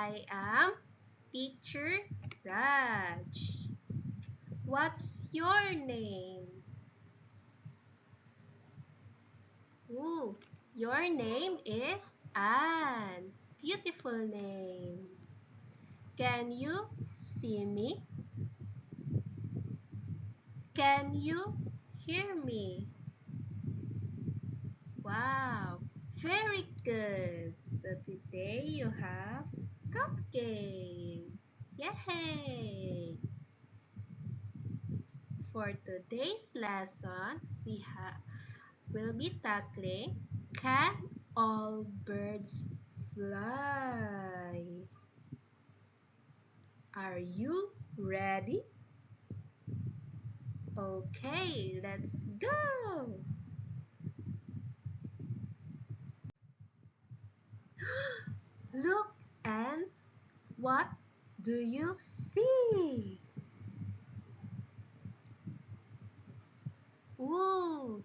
I am Teacher Raj. What's your name? Ooh, your name is Anne. Beautiful name. Can you see me? Can you hear me? Wow, very good. So today you have cupcake. Yay! For today's lesson, will be tackling can all birds fly? Are you ready? Okay, let's go! Look, and what do you see? Ooh,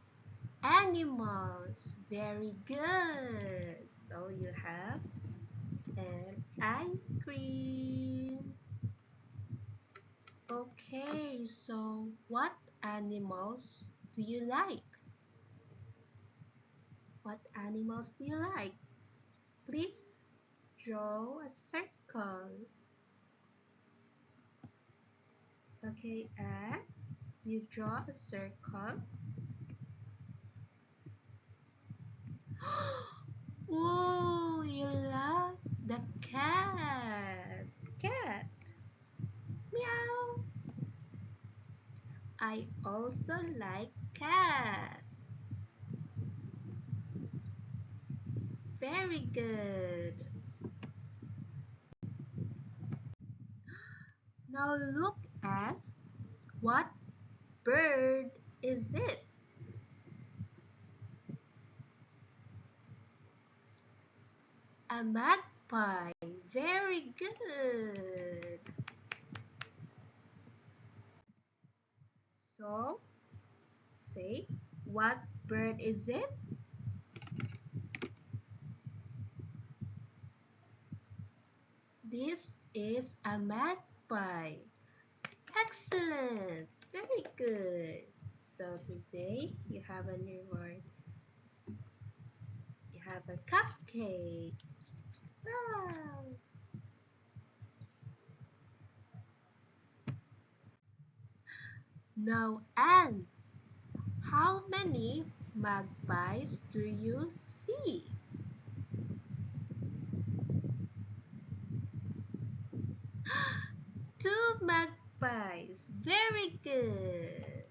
animals. Very good. So you have an ice cream. Okay, so what animals do you like? What animals do you like? Please draw a circle. Okay, and you draw a circle. Oh, you love the cat. Cat. Meow. I also like cat. Very good. Now look at what bird is it? A magpie. Very good. So, say, what bird is it? This is a magpie. Excellent. Very good. So today you have a new word. You have a cupcake. Wow. Now, Anne, how many magpies do you see? Two magpies. Very good.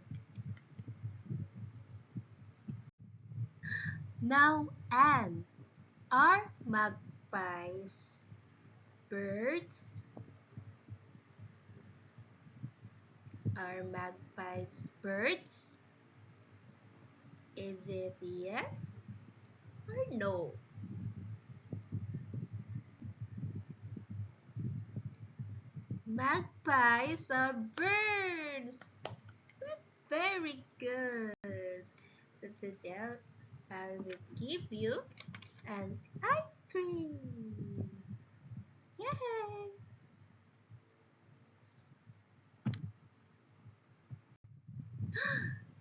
Now, Anne, are magpies birds? Are magpies birds? Is it yes or no? Magpies are birds. So very good. So today I will give you an ice cream. Yay!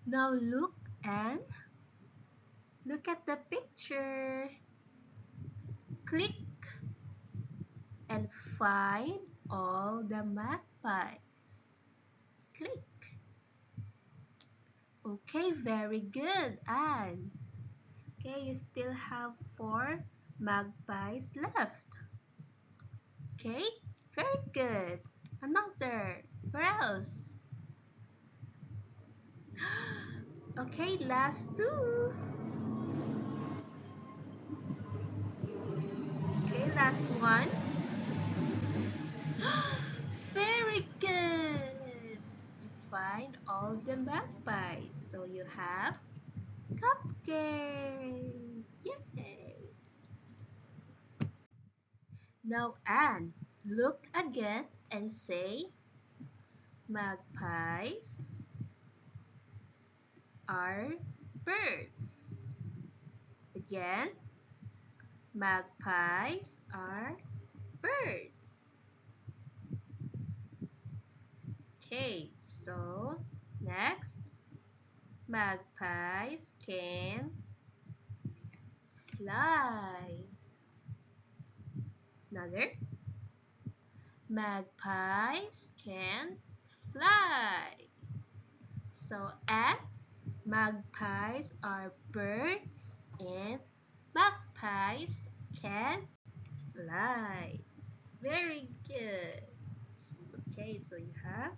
Now look at the picture. Click and find all the magpies. Click. Okay, very good, Anne. Okay, you still have 4 magpies left. Okay, very good. Another. Where else? Okay, last 2. Okay, last one. Very good. You find all the magpies. So you have cupcake. Yay. Now Anne, look again and say magpies are birds. Again, magpies are birds. Okay, so next, magpies can fly. Another, magpies can fly. So, and magpies are birds and magpies can fly. Very good. Okay, so you have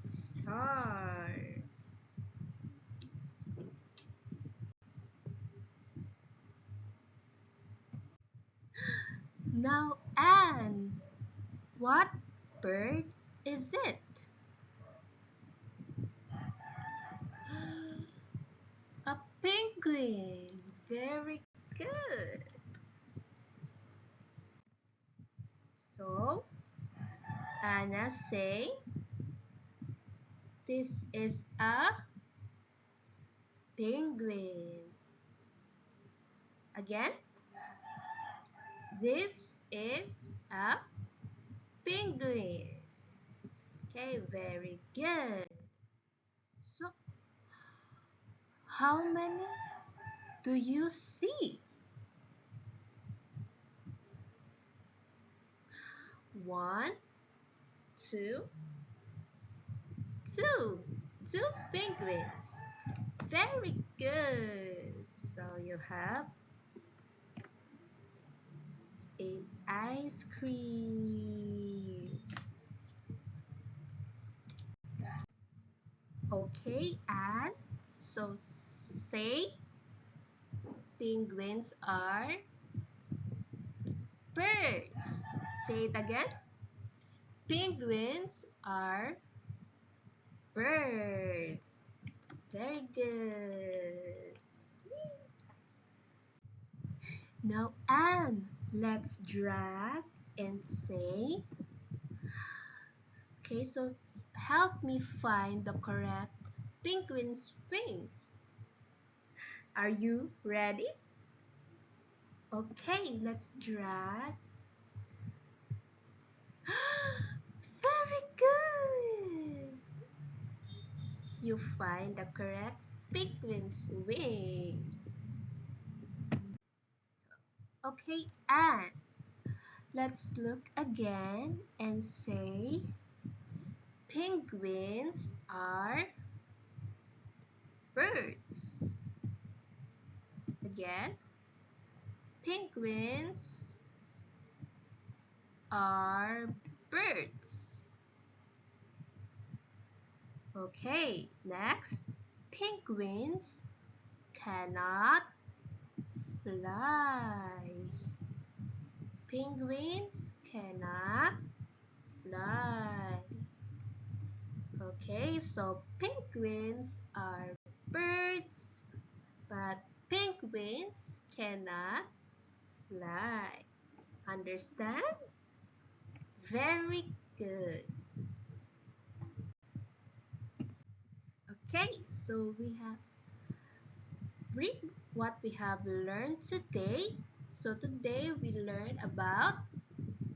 star. Now, Anne, what bird is it? A penguin. Very good. So, Anna say, this is a penguin. Again, this is a penguin. Okay, very good. So, how many do you see? One, two, two penguins. Very good. So you have an ice cream. Okay, and so say penguins are birds. Say it again. Penguins are birds. Very good. Now, Anne, let's drag and say. Okay, so help me find the correct penguin's wing. Are you ready? Okay, let's drag. Very good! You find the correct penguin's wing. Okay, and let's look again and say penguins are birds. Again, penguins are birds. Okay, next, penguins cannot fly. Penguins cannot fly. Okay, so penguins are birds, but penguins cannot fly. Understand? Very good. Okay, so we have read what we have learned today. So today we learned about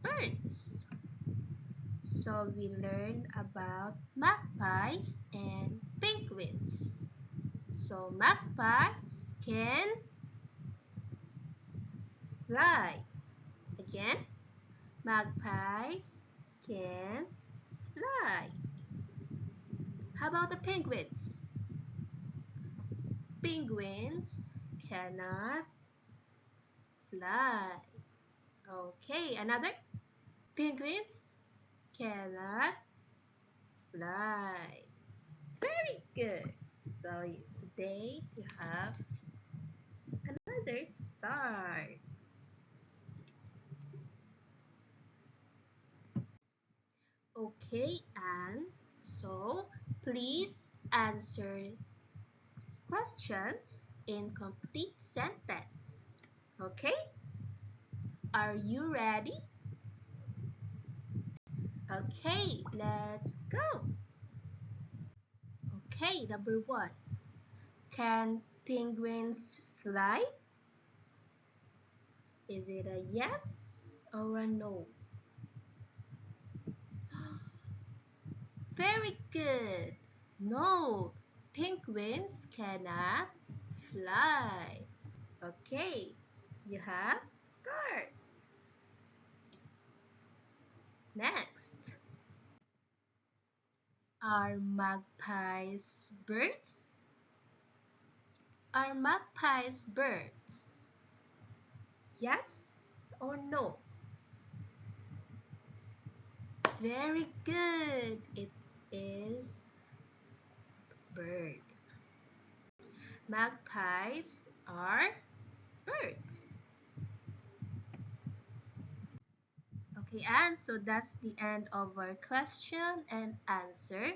birds. So we learned about magpies and penguins. So magpies can fly. Again, magpies can fly. How about the penguins? Penguins cannot fly. Okay, another. Penguins cannot fly. Very good. So today you have another star. Okay, and so please answer questions in complete sentence. Okay? Are you ready? Okay, let's go. Okay, number one. Can penguins fly? Is it a yes or a no? Very good. No, penguins cannot fly. Okay, you have start. Next, are magpies birds? Are magpies birds? Yes or no? Very good. It is bird. Magpies are birds. Okay, and so that's the end of our question and answer.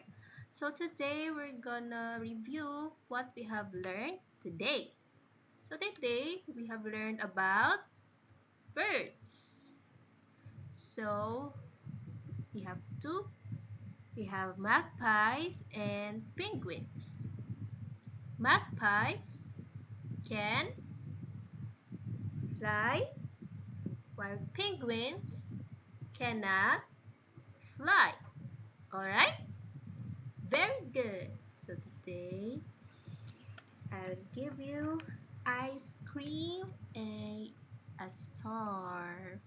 So today we're gonna review what we have learned today. So today we have learned about birds. So we have two. We have magpies and penguins. Magpies can fly while penguins cannot fly. Alright? Very good. So today I'll give you ice cream and a star.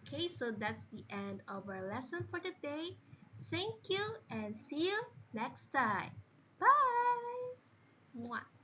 Okay, so that's the end of our lesson for today. Thank you and see you next time. Bye! Mwah.